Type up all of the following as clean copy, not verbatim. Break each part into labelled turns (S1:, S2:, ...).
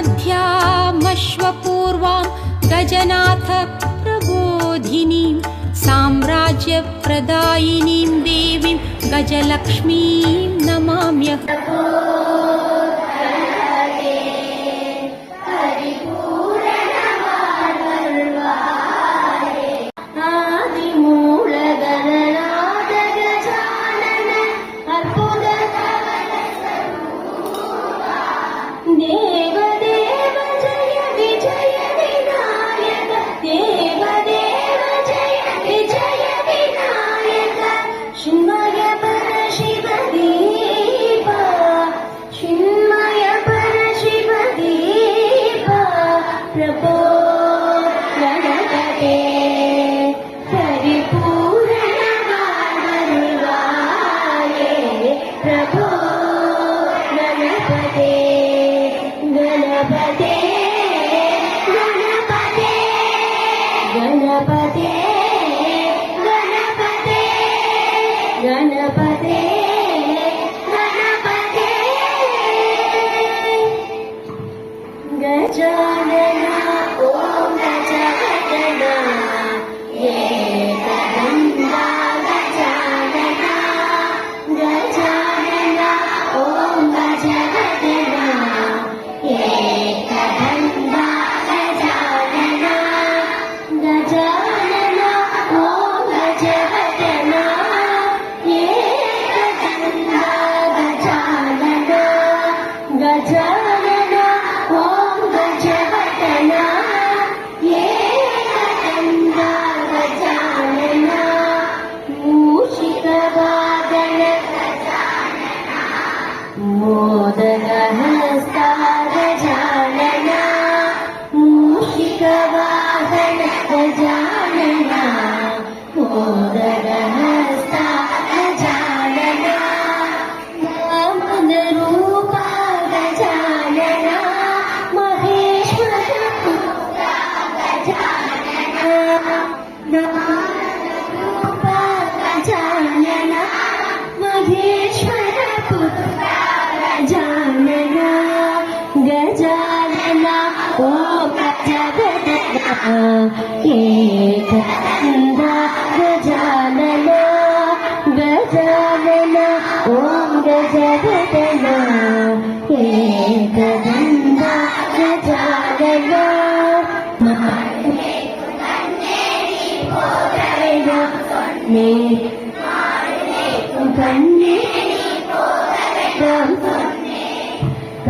S1: मध्यामश्वपूर्वां गजनाथ प्रबोधिनीं साम्राज्यप्रदायिनीं देवीं गजलक्ष्मीं नमाम्यहम्।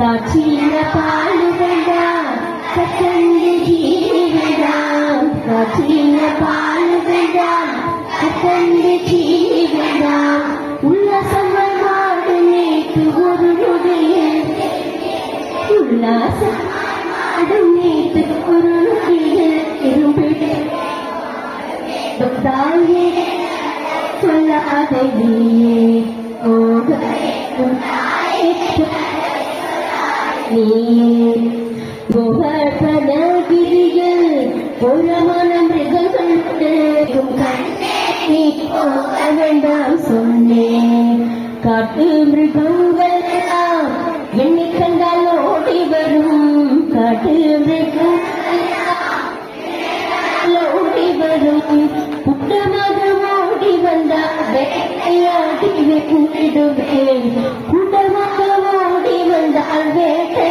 S2: காற்றின பாலுவென்றான் கத்தந்து ஜீவிதான், காற்றின பாலுவென்றான் கத்தந்து ஜீவிதான். உல்லாசங்கள் மாடு நேற்று ஒரு நொடியில், உல்லாசம் மாடு நேற்று ஒரு நொடியில் இரும்பிடு தாயே சொல்லாத நீயே கோவர்தனகிரியில் புறமான மிருகங்கள் வேண்டாம் சொன்னேன். காட்டு மிருகங்கள் எல்லாம் என்னை கண்டால் ஓடி வரும், காட்டு மிருகங்கள் ஓடி வரும். கூட்டமாக ஓடி வந்தால் வேட்டையாடி விடுவேன், கூட்டமாக ஓடி வந்தால் வேட்டை